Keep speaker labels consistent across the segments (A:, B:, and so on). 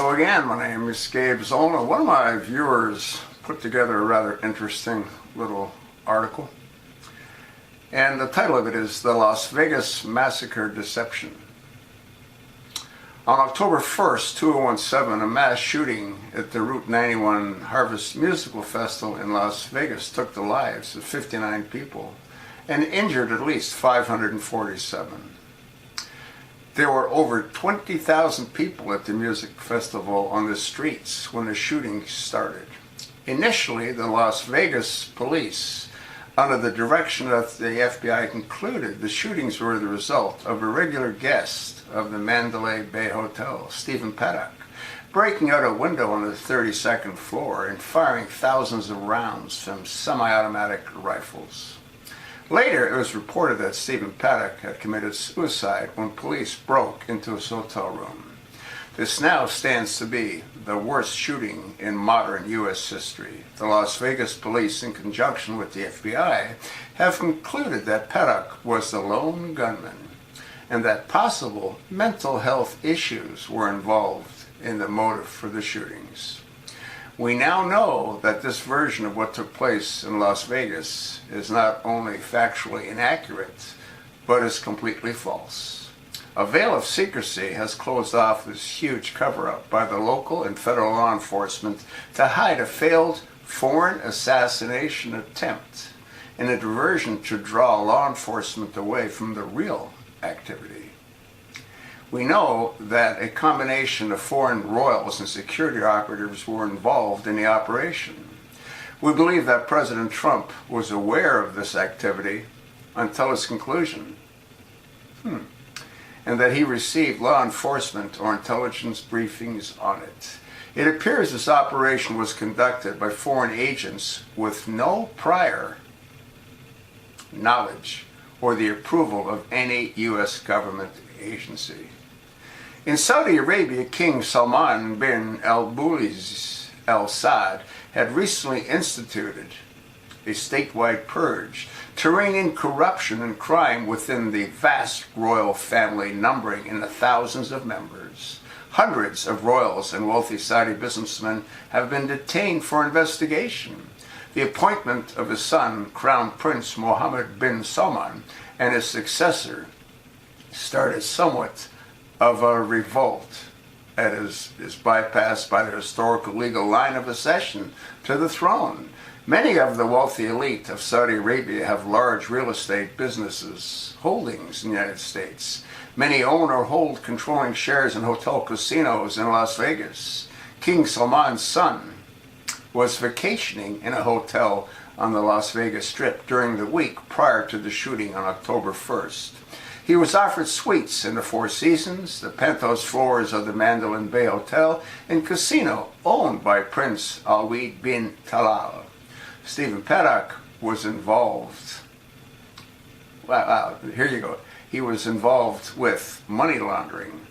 A: Hello again, my name is Gabe Zollner. One of my viewers put together a rather interesting little article, and the title of it is The Las Vegas Massacre Deception. On October 1st, 2017, a mass shooting at the Route 91 Harvest Musical Festival in Las Vegas took the lives of 59 people and injured at least 547. There were over 20,000 people at the music festival on the streets when the shooting started. Initially, the Las Vegas police, under the direction of the FBI, concluded the shootings were the result of a regular guest of the Mandalay Bay Hotel, Stephen Paddock, breaking out a window on the 32nd floor and firing thousands of rounds from semi-automatic rifles. Later, it was reported that Stephen Paddock had committed suicide when police broke into his hotel room. This now stands to be the worst shooting in modern U.S. history. The Las Vegas police, in conjunction with the FBI, have concluded that Paddock was the lone gunman and that possible mental health issues were involved in the motive for the shootings. We now know that this version of what took place in Las Vegas is not only factually inaccurate, but is completely false. A veil of secrecy has closed off this huge cover-up by the local and federal law enforcement to hide a failed foreign assassination attempt in a diversion to draw law enforcement away from the real activity. We know that a combination of foreign royals and security operatives were involved in the operation. We believe that President Trump was aware of this activity until its conclusion, and that he received law enforcement or intelligence briefings on it. It appears this operation was conducted by foreign agents with no prior knowledge or the approval of any U.S. government agency. In Saudi Arabia, King Salman bin Abdulaziz Al Saud had recently instituted a statewide purge to rein in corruption and crime within the vast royal family, numbering in the thousands of members. Hundreds of royals and wealthy Saudi businessmen have been detained for investigation. The appointment of his son, Crown Prince Mohammed bin Salman, and his successor started somewhat of a revolt that is bypassed by the historical legal line of accession to the throne. Many of the wealthy elite of Saudi Arabia have large real estate businesses, holdings in the United States. Many own or hold controlling shares in hotel casinos in Las Vegas. King Salman's son was vacationing in a hotel on the Las Vegas Strip during the week prior to the shooting on October 1st. He was offered suites in the Four Seasons, the penthouse floors of the Mandalay Bay Hotel, and casino owned by Prince Alwaleed bin Talal. Stephen Paddock was involved. Here you go. He was involved with money laundering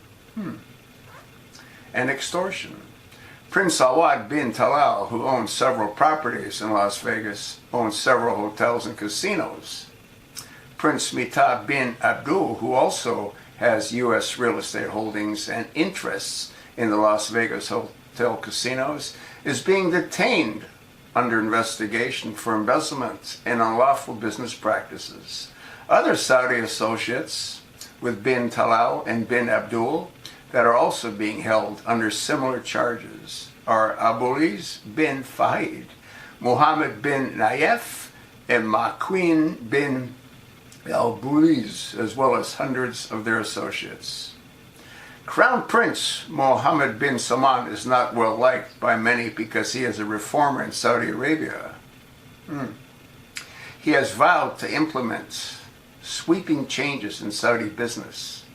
A: and extortion. Prince Alwaleed bin Talal, who owns several properties in Las Vegas, owns several hotels and casinos. Prince Mehtab bin Abdul, who also has U.S. real estate holdings and interests in the Las Vegas hotel casinos, is being detained under investigation for embezzlement and unlawful business practices. Other Saudi associates with bin Talal and bin Abdul that are also being held under similar charges are Abdulaziz bin Fahid, Mohammed bin Nayef, and Maqueen bin Al-Buliz, as well as hundreds of their associates. Crown Prince Mohammed bin Salman is not well liked by many because he is a reformer in Saudi Arabia. He has vowed to implement sweeping changes in Saudi business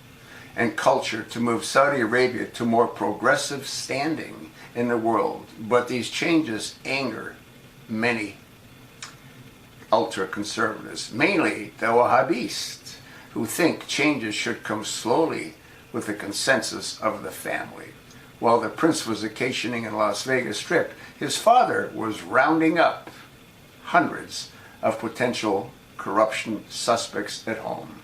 A: and culture to move Saudi Arabia to more progressive standing in the world, but these changes anger many ultra-conservatives, mainly the Wahhabists, who think changes should come slowly with the consensus of the family. While the prince was vacationing in Las Vegas Strip, his father was rounding up hundreds of potential corruption suspects at home.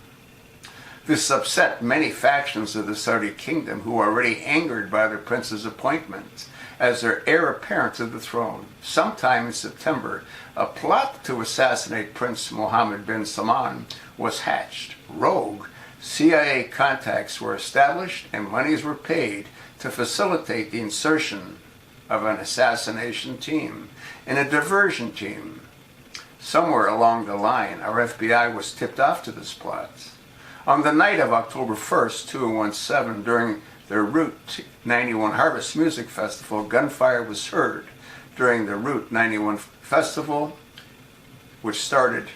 A: This upset many factions of the Saudi kingdom who were already angered by the prince's appointment as their heir apparent to the throne. Sometime in September, a plot to assassinate Prince Mohammed bin Salman was hatched. Rogue CIA contacts were established and monies were paid to facilitate the insertion of an assassination team and a diversion team. Somewhere along the line, our FBI was tipped off to this plot. On the night of October 1st, 2017, during the Route 91 Harvest Music Festival, gunfire was heard during the Route 91 Festival, which started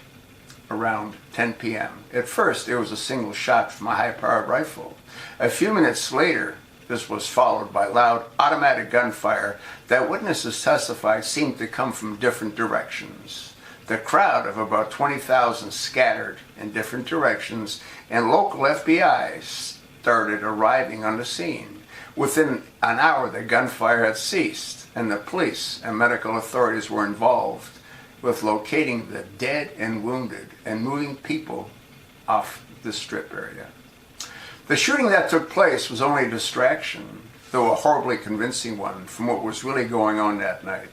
A: around 10 p.m. At first, it was a single shot from a high-powered rifle. A few minutes later, this was followed by loud automatic gunfire that witnesses testified seemed to come from different directions. The crowd of about 20,000 scattered in different directions, and local FBI started arriving on the scene. Within an hour, the gunfire had ceased, and the police and medical authorities were involved with locating the dead and wounded and moving people off the strip area. The shooting that took place was only a distraction, though a horribly convincing one, from what was really going on that night.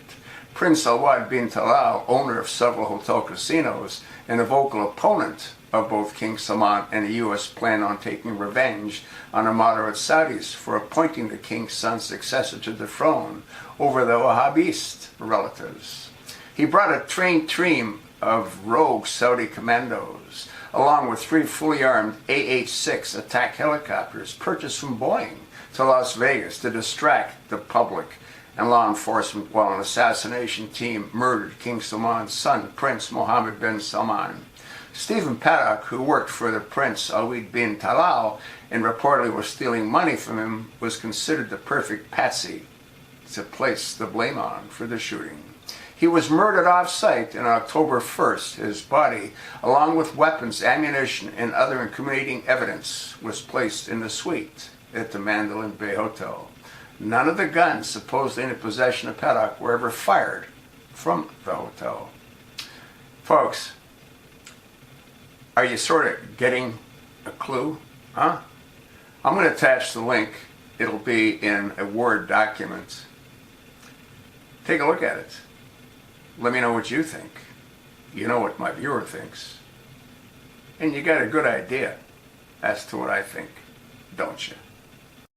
A: Prince Alwad bin Talal, owner of several hotel casinos and a vocal opponent of both King Salman and the U.S. plan on taking revenge on the moderate Saudis for appointing the king's son's successor to the throne over the Wahhabist relatives. He brought a trained team of rogue Saudi commandos, along with 3 fully armed AH-6 attack helicopters purchased from Boeing, to Las Vegas to distract the public and law enforcement while an assassination team murdered King Salman's son, Prince Mohammed bin Salman. Stephen Paddock, who worked for the Prince Alwad bin Talal and reportedly was stealing money from him, was considered the perfect patsy to place the blame on for the shooting. He was murdered off-site on October 1st. His body, along with weapons, ammunition, and other incriminating evidence, was placed in the suite at the Mandalay Bay Hotel. None of the guns supposedly in the possession of Paddock were ever fired from the hotel. Folks, are you sort of getting a clue? Huh? I'm going to attach the link. It'll be in a Word document. Take a look at it. Let me know what you think. You know what my viewer thinks. And you got a good idea as to what I think, don't you?